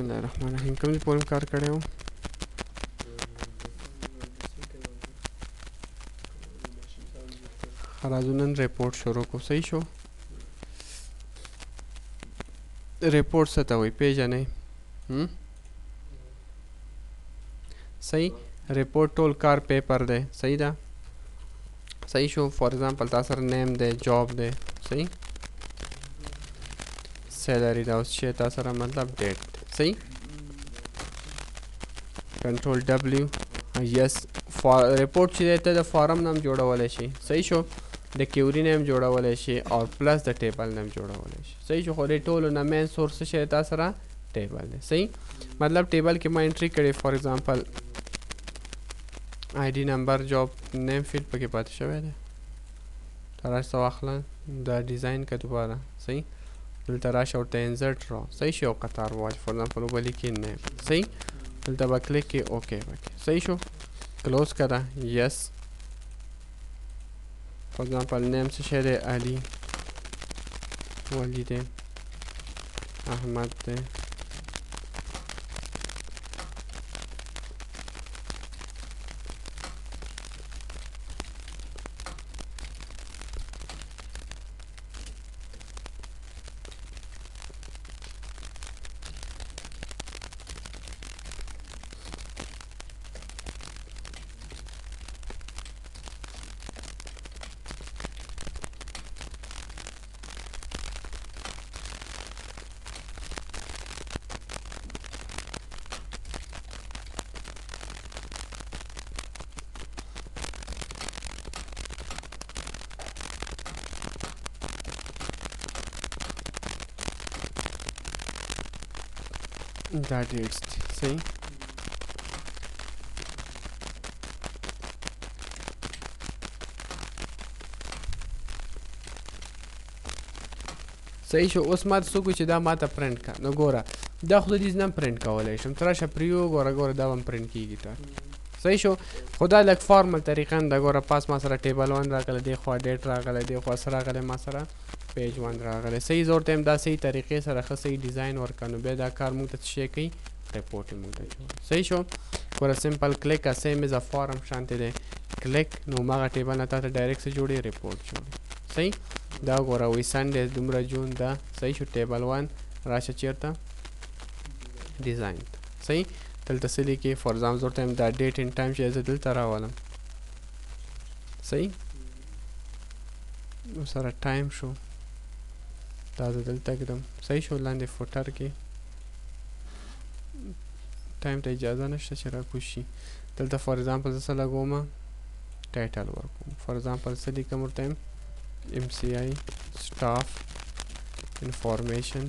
بسم الله الرحمن الرحیم کوم ځای پورې کار کړی و راځو نن ریپورټ شروع کړو صحیح شو ریپورټ څه ته وایي پیژنئ صحیح ریپورټ ټول کار پیپر دی صحیح ده صحیح شو فار ایگزامپل تا سره نیم دی جاب دی صحیح سیلری دا اوس چې تا سره مطلب ډیټ دی صحیح کنټرول ډبلیو یس ریپورټ چې دی ته د فارم نم جوړولی شي صحیح شو د کیوري نیم جوړولی شي او پلس د ټیبل نیم جوړولی شي صحیح شو خو د ټولو نه مین سورس څه شی تا سره ټیبل دی صحیح مطلب ټیبل کې ما انټري کړې فار ایگزامپل آی ډي نمبر جاب نیم فیلډ پکې پاتې شوی دی ته راشه واخله دا ډیزاین که دوباره صحیح دلته راشه ورته انزرټ را صحیح شو یو قطار واچ فار ایگزامپل وبلیکې نیم صحیح دلته به کلیک کې اوکې وکړې صحیح شو کلوز کړه یس فار ایگزامپل نیم څه شی دی علي ولی دی احمد دی دا ډیټس دی صحیح صحیح شو اوس ما ته څوک وي چې دا ما ته پرنټ کړه نو ګوره دا خو د دې نه پرنټ کولی شم ته راشه پریو ګوره دا هم پرنټ کېږي ته صحیح شو خو دا لږ فارمل طریقه نه ده ګوره پاس ما سره ټیبل ون راغلی دی خوا ډیټ راغلی دی خوا څه راغلی ما سره پیج ون راغلی صحیح زه ورته یم دا صحیح طریقې سره ښه صحیح ډیزاین ورکړه نو بیا دا کار موږ ته څه شی کوي ریپورټ یې موږ ته جوړوي صحیح شو ګوره سمپل کلیک سیم از ا فارم شانتې دی کلیک نو هماغه ټیبل نه تا ته ډایرکټ څه جوړي ریپورټ جوړي صحیح دا ګوره وایي سنډې دومره جون ده صحیح شو ټیبل ون راشه چېرته ډیزاین ته صحیح دلته څه لیکې فار ایگزامپل زه ورته یم دا ډیټ ان ټایم چې زه دلته راولم صحیح سره ټایم شو دا زه دلته ږدم صحیح شو لاندې فوټر کې ټایم ته اجازه نشته چې راکوز شي دلته فار ایگزامپل زه څه لګومه ټایټل ورکوم فار ایگزامپل څه لیکم ورته یم MCI staff information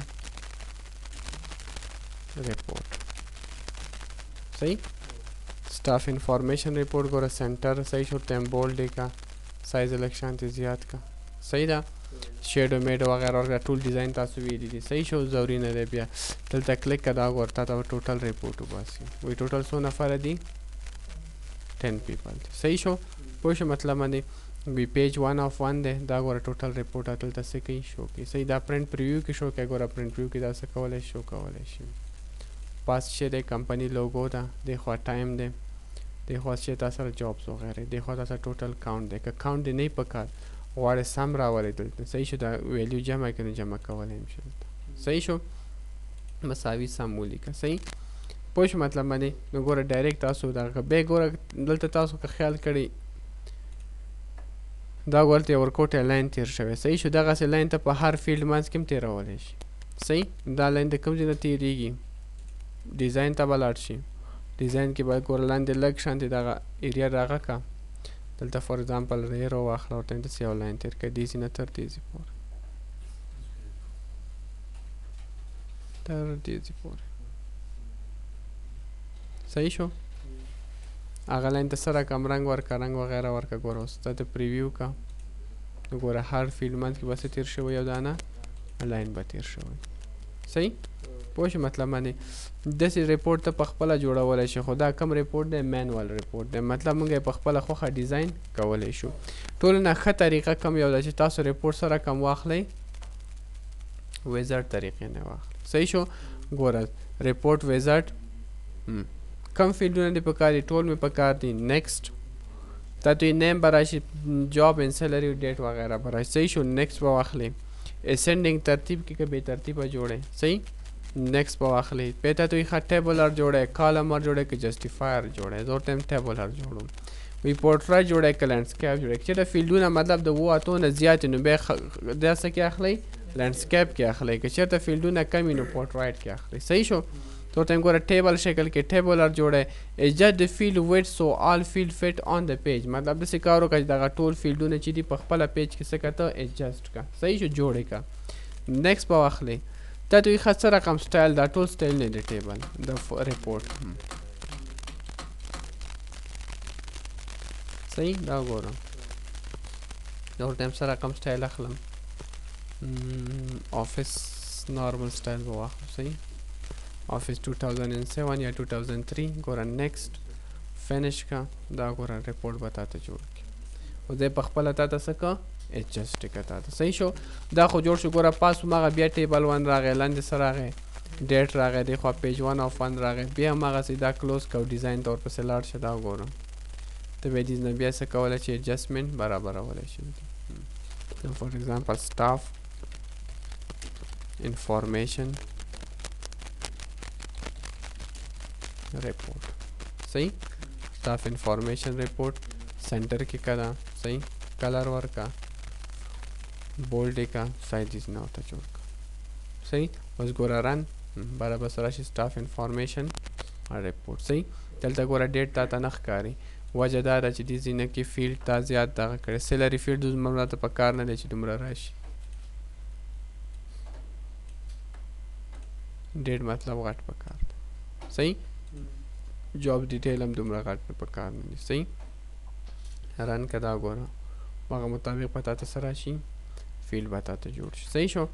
report صحیح staff information report ګوره سنټر صحیح شو ورته یم بولډ یې کا سایز لږ شانتې زیات کا صحیح ده شیډو میډو وغیره وغیره ټول ډیزاین تاسو ویلی دي صحیح شو ضروري نه دی بیا دلته کلیک کړه دا ګوره تا ته ټوټل ریپورټ وباسي وایي ټوټل څو نفره دي 10 پیپل دي صحیح شو پوه شو مطلب باندې وی پیج ون آف ون دی دا ګوره ټوټل ریپورټ دلته څه کوي شو کوي صحیح دا پرنټ پریویو کې شو کوي ګوره پرنټ پریویو کې دا څه کولی شو کولی شي پاس چې دی کمپنی لوګو ده دې خوا ټایم دی دې خوا چې تا سره جابس وغیره دې خوا تا سره ټوټل کاونټ دی که کاونټ دی نه یې پکار غواړې سم راولې دلته صحیح شو دا ویلیو جمع که نه جمع کولی هم شي صحیح شو مساوي سم ولیکه صحیح پوه شو مطلب باندې نو ګوره ډایرکټ تاسو دغه بیا ګوره دلته تاسو که خیال کړئ دا ګوره ته ورکوټ لاین تیر شوی صحیح شو دغسې لاین ته په هر فیلډ منځ کې هم تېرولی شي صحیح دا لاین د کوم ځای نه تېرېږي ډیزاین ته به لاړ شي ډیزاین کې به ګوره لاندې لږ شانتې دغه ایریا راغه که دلته فار ایگزامپل ریرو واخله ورته داسې یو لاین تېر کړه دې ځای نه تر دې ځای پورې تر دې ځای پورې صحیح شو هغه لاین ته څه راکړم رنګ ورکړه رنګ وغیره ورکړه ګوره اوس ته پریویو که نو ګوره هر فیلډ منځ کې به څه تېر شوی یو دانه لاین به تېر شوی صحیح پوه شو مطلب باندې داسې ریپورټ ته په خپله جوړولی شي خو دا کم ریپورټ دی مینوال ریپورټ دی مطلب موږ یې په خپله خوښه ډیزاین کولی شو ټولو نه ښه طریقه کوم یو ده چې تاسو ریپورټ سره کم واخلئ ویزارد طریقې نه واخلي. صحیح شو. ګوره ریپورټ ویزارد کم فیلډونه دې پکار دي؟ ټول مې پکار دي. نیکسټ تا ته نیم به راشي، جاب اینډ سیلري ډیټ وغیرہ به راشي. صحیح شو. نیکسټ به واخلي. اسینډنګ ترتیب کې که بې ترتیبه جوړی. صحیح. نیکسٹ به واخلي. پیته توی ښه ټیبلر جوړی، کالمر جوړی که جسټیفایر جوړی. زه ورته یم ټیبلر جوړوم. وی پورټریټ جوړی که لینډسکیپ جوړی. چېرته فیلډونه مطلب د 7 اتو نه زیات نو بیا دا څه کې اخلئ؟ لینډسکیپ کې اخلئ. که چېرته فیلډونه کم وي نو پورټریټ کې اخلئ. صحیح شو. تو ورته یم ګوره ټیبل شکل کې ټیبلر جوړی. ایجسټ د فیلډ ویډ سو آل فیلډ فټ آن د پیج. مطلب داسې کار وکړه چې دغه ټول فیلډونه چې دي په خپله پیج کې څه کړه ته ایجسټ کړه. صحیح شو. جوړې کړه. نیکسټ به واخلئ. تا دوی څه رقم سټایل دا ټول سټایل نه دی ټیبل د ریپورټ. صحیح. دا ګورم دا ورته یم څه رقم سټایل اخلم. آفس نارمل سټایل به واخلم. صحیح. آفس 2007 یا 2003. ګوره نیکسټ فینش کا. دا ګوره ریپورټ به تا ته جوړ کړي. او دی په خپله تا ته څه که ایجسټ کړه تا ته. صحیح شو. دا خو جوړ شو. ګوره پاس هماغه بیا ټیبل 1 راغی، لاندې څه راغی؟ ډیټ راغی. دی خوا پیج 1 آف 1 راغی. بیا هماغسې دا کلوز کو، ډیزاین ته ورپسې لاړ شه. دا وګورم ته بیا دې نه بیا څه کولی شي؟ ایجسټمنټ برابرولی شي. فار ایگزامپل سټاف انفارمیشن ریپورټ. صحیح. سټاف انفارمیشن ریپورټ سینټر کې کړه. صحیح. کلر ورکا، بولډ کا، سایزز نه ورته جوړ کا. صحیح. اوس ګوره رن برابر سره شي سټاف انفارمیشن ریپورټ. صحیح. دلته ګوره ډیټ تا ته نه ښکاري. وجه دا ده چې دې ځینه کې فیلډ تا زیات دغه کړی. سیلري فیلډ دومره راته په کار نه دی چې دومره راشي. ډیټ مطلب غټ په کار دی. صحیح. جاب ډیټیل هم دومره غټ په کار نه دی. صحیح. رن که دا ګوره هغه مطابق به تا ته څه راشي؟ فیلډ به تا ته جوړ شي. صحیح شو.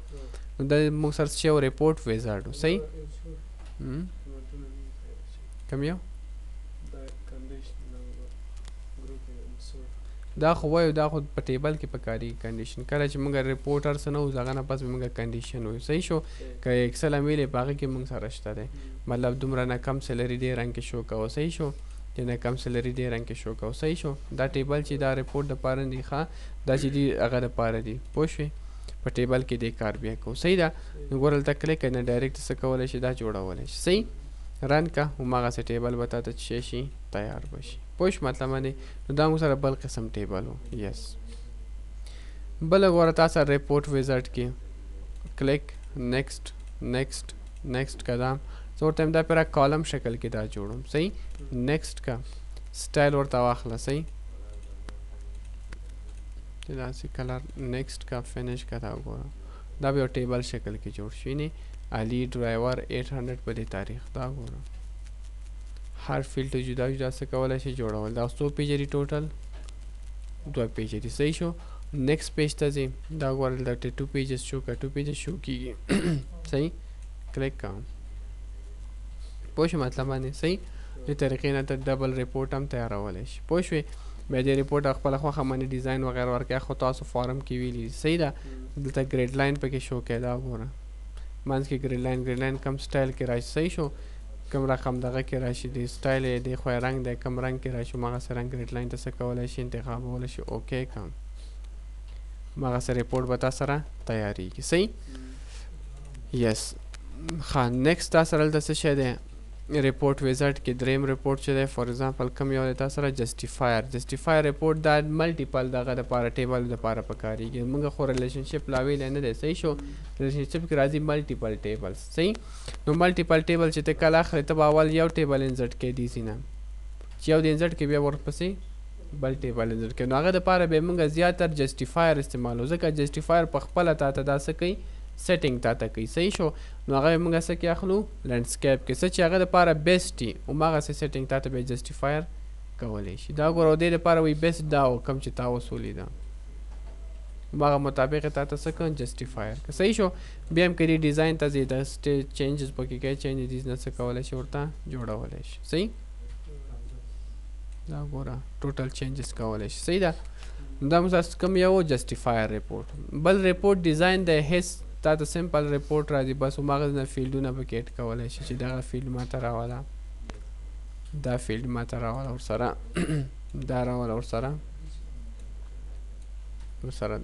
نو دا موږ سرچ شوی ریپورټ ویزارډ و. صحیح. کوم یو؟ دا خو وایو دا خو په ټیبل کې پکاري کنډیشن. کله چې موږ ریپورټر څه نه وو هغه نه پس به موږ کنډیشن وایو. صحیح شو. که ایکسل امیل یې په هغه کې موږ سره شته دی. مطلب دومره نه کم سیلري دې رنګ کې شو کوه. صحیح شو. چې نه کم سیلري دې رنګ کې شو کوه. صحیح شو. دا ټیبل چې دا ریپورټ دپاره دی ښه دا چې دي هغه دپاره دي. پوه شوې؟ په ټیبل کې دې کار بیا کوو. صحیح ده. نو ګوره هلته کلیک نه ډایرکټ څه کولی شي؟ دا جوړولی شي. صحیح. رن که هماغسې ټیبل به تا ته څه شي؟ تیار به شي. پوه شو مطلب باندې؟ نو دا موږ سره بل قسم ټیبل و. یس. بله ګوره تا سره ریپورټ ویزارډ کې کلیک نیکسټ نیکسټ نیکسټ که دا زه ورته یم دا پیره کالم شکل کې دا جوړوم. صحیح. نیکسټ که سټایل ورته واخله. صحیح. داسې کلر. نیکسټ که فینش که دا وګوره دا به یو ټیبل شکل کې جوړ شي. نه علي ډرایور 800 په دې تاریخ. دا وګوره هر فیلډ ته جدا جدا څه کولی شي؟ جوړول. دا 100 پیجه دي ټوټل 2 پیجه دي. صحیح شو. نیکسټ پیج ته ځي. دا ګوره دلته 2 پیجز شو که 2 پیجز شو کېږي. صحیح. کلیک کوم. پوه شو مطلب باندې؟ صحیح. دې طریقې نه ته ډبل ریپورټ هم تیارولی شي. پوه شوې؟ بیا دې ریپورټ خپله خوښه باندې ډیزاین وغیره ورکړئ. خو تاسو فارم کې ویلي. صحیح ده. دلته ګریډ لاین پکې شو کړئ. دا وګوره منځ کې ګریډ لاین کم سټایل کې راشي. صحیح شو. کم رقم دغه کې راشي. د سټایل یې دی خو رنګ دی کم رنګ کې راشي. هماغسې رنګ ګریډ لاین ته څه کولی شي؟ انتخابولی شي. اوکې کم. هماغسې ریپورټ به تا سره تیارېږي. صحیح. یس. ښه. نیکسټ تا سره دلته څه شی دی؟ ریپورټ ویزارډ کې دریم ریپورټ چې دی فار ایگزامپل کوم یو دی تا سره؟ جسټیفایر ریپورټ. دا ملټیپل دغه دپاره ټیبل دپاره پکارېږي. موږ خو ریلیشنشپ لاویلی نه دی. صحیح شو. ریلیشنشپ کې راځي ملټیپل ټیبلز. صحیح. نو ملټیپل ټیبل چې ته کله اخلې ته به اول یو ټیبل انزرټ کوې دې ځي نه چې یو دې انزرټ کړې بیا ورپسې بل ټیبل انزرټ کوې. نو هغه دپاره بیا موږ زیاتر جسټیفایر استعمالو ځکه جسټیفایر په خپله تا ته دا څه کوي؟ سیټینګ تا ته کوي. صحیح شو. نو هغه موږ څه کې اخلو؟ لینډسکیپ کې. څه چې هغه دپاره بیسټ وي هماغسې سیټینګ تا ته بیا جسټیفایر کولی شي. دا ګوره دې دپاره وایي بیسټ دا و کوم چې تا وصولي ده هماغه مطابق یې تا ته څه کړه؟ جسټیفایر که. صحیح شو. بیا هم که دې ډیزاین ته ځې د چینجز پکې کوي چینجز نه څه کولی شي ورته جوړولی شي. صحیح. دا ګوره ټوټل چینجز کولی شي. صحیح ده. دا موږ کوم یو؟ جسټیفایر ریپورټ. بل ریپورټ ډیزاین د هیڅ تا ته سمپل ریپورټ راځي بس هماغه نه فیلډونه پکې اډ کولی شي چې دغه فیلډ ماته راوله دا فیلډ ماته راوله ورسره دا راوله ورسره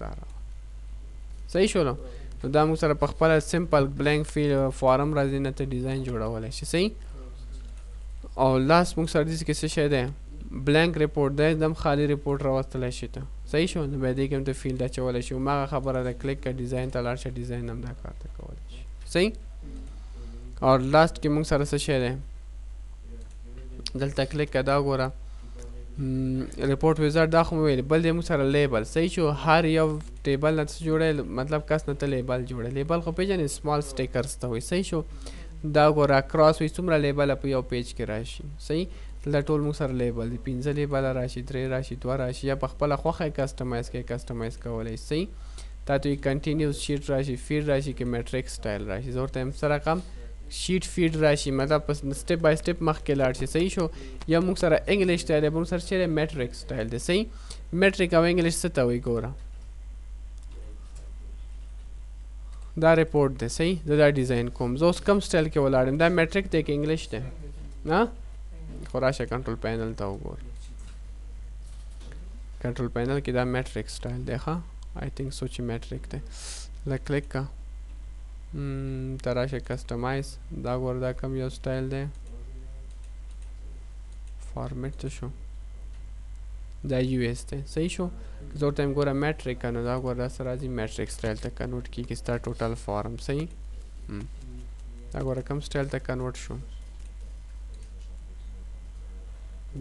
دا راوله صحیح شولو نو دا موږ سره په خپله سمپل بلینک فارم راځي نه ته ډیزاین جوړولی شي صحیح او لاست موږ سره داسې کې څه شی دی بلینک ریپورټ دی एकदम خالی ریپورټ راوستلی شي ته صحیح شو نو بیا دې کې هم ته فیلډ اچولی شي هماغه خبره ده کلیک که ډیزاین ته لاړ شه ډیزاین هم دا کار ته کولی شي صحیح او لاست کې موږ سره څه شی دی دلته کلیک که دا ګوره ریپورټ ویزارډ دا خو مې ویل بل دی موږ سره لیبل صحیح شو هر یو ټیبل نه څه جوړی مطلب کس نه ته لیبل جوړی لیبل خو پېژنې سمال سټیکرز ته وایي صحیح شو دا ګوره کراس وي څومره لیبله په یو پیج کې راشي صحیح دلته ټول موږ سره لیبل دي 5 لیبله راشي 3 راشي 2 راشي یا په خپله خوښه یې کسټمایز کوي کسټمایز کولی صحیح تا ته وي کنټینیوس شیټ راشي فیډ راشي که میټریک سټایل راشي زه ورته یم څه رقم شیټ فیډ راشي مطلب په سټپ بای سټپ مخکې لاړ شي صحیح شو یا موږ سره انګلیش سټایل دی موږ سره چیرې میټریک سټایل دی صحیح میټریک او انګلیش څه ته وایي ګوره دا ریپورټ دی صحیح زه دا ډیزاین کوم زه اوس کم سټایل کې ولاړ یم دا میټریک دی که انګلیش دی نه خو راشه کنټرول پینل ته وګوره کنټرول پینل کې دا میټریک سټایل دی ښه آی تھنک سو چې میټریک دی لږ کلیک که ته راشه کسټمایز دا ګوره دا کم یو سټایل دی فارمیټ څه شو دا یو ایس دی صحیح شو زه ورته یم ګوره میټریک که نو دا ګوره داسې راځي میټریک سټایل ته کنورټ کېږي ستا ټوټل فارم صحیح دا ګوره کم سټایل ته کنورټ شو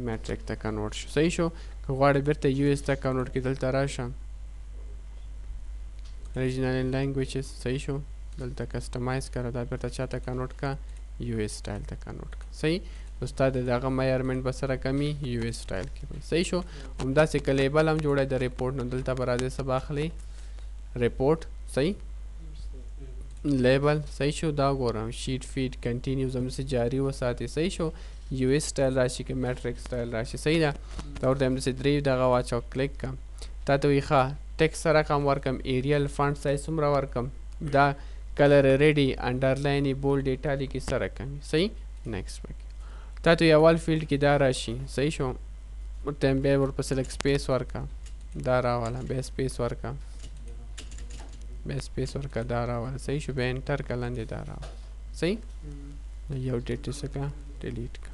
میټریک ته کنورټ شو صحیح شو که غواړې بیرته یو ایس ته کنورټ کړي دلته راشه ریجنل ان لینګویجز صحیح شو دلته کسټمایز کړه دا بیرته چا ته کنورټ که یو ایس سټایل ته کنورټ که صحیح نو ستا د دغه میجرمنټ به سره کمي یو ایس سټایل کې وي صحیح شو همداسې که لیبل هم جوړی د ریپورټ نو دلته به راځئ څه به اخلئ ریپورټ صحیح لیبل صحیح شو دا ګورم شیټ فیډ کنټینیوز همداسې جاري وساتئ صحیح شو یو ایس سټایل راشي که میټریک سټایل راشي صحیح ده دا ورته همداسې درې دغه واچو کلیک کړم تا ته وایي ښه ټیکس رقم ورکړم ایریل فنټ سایز څومره ورکړم دا کلر ریډي انډرلاین یې بولډ ایټالیک یې څه رقم وي صحیح نیکسټ پکې تا ته وایي اول فیلډ کې دا راشي صحیح شو ورته بیا ورپسې لږ سپیس ورکړه دا راوله بیا سپیس ورکړه دا راوله صحیح شو بیا انټر کړه لاندې دا راوله صحیح یو ډیټ یې څه کړه ډیلیټ کړه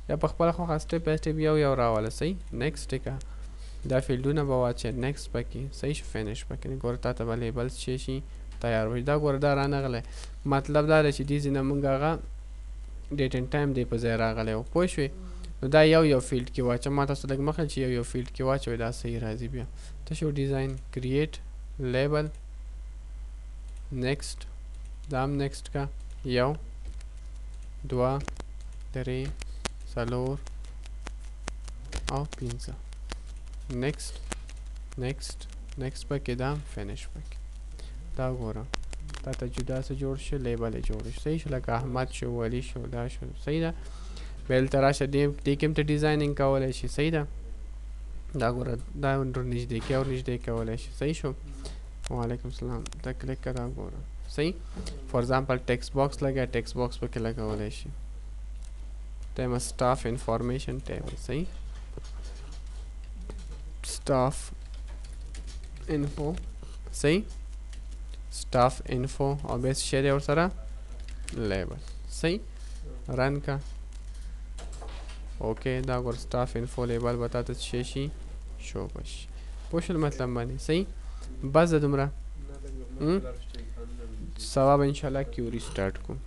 یا په خپله خوښه سټپ بای سټپ یو راوله صحیح نیکسټ یې کړه دا فیلډونه به واچوې نیکسټ پکې صحیح شو فینش پکې ګوره تا ته به لیبلز چې شي تیار وي دا ګوره دا رانغلی مطلب دا دی چې دې ځای نه موږ هغه ډیټ اینډ ټایم دی په ځای راغلی و پوه شوې نو دا یو فیلډ کې واچوه ما تاسو لږ مخکې چې یو فیلډ کې واچوئ دا صحیح راځي بیا ته شو ډیزاین کریټ لیبل نیکسټ دا هم نیکسټ کا 1 2 3 4 او 5 نیکسټ پکې دا فینش پکې دا ګوره تا ته جدا څه جوړ شو لیبل یې جوړ شو صحیح شو لکه احمد شو ولی شو دا شو صحیح ده بیا دلته راشه دې کې هم ته ډیزاینینګ کولی شي صحیح ده دا ګوره دا نږدې کولی شي صحیح شو وعلیکم السلام دا کلیک کړه دا ګوره صحیح فار ایگزامپل ټیکسټ باکس لګیا ټیکسټ باکس پکې لګولی شي ټایم سټاف انفارمیشن ټیبل صحیح staff info صحیح staff info او بیس شیری اور سره لیبل صحیح رن کا اوکے دا ګور staff info لیبل بتاته شي شو بش پوښل مطلب باندې صحیح بس دومره سبا ان شاء الله کیوري سٹارټ کوم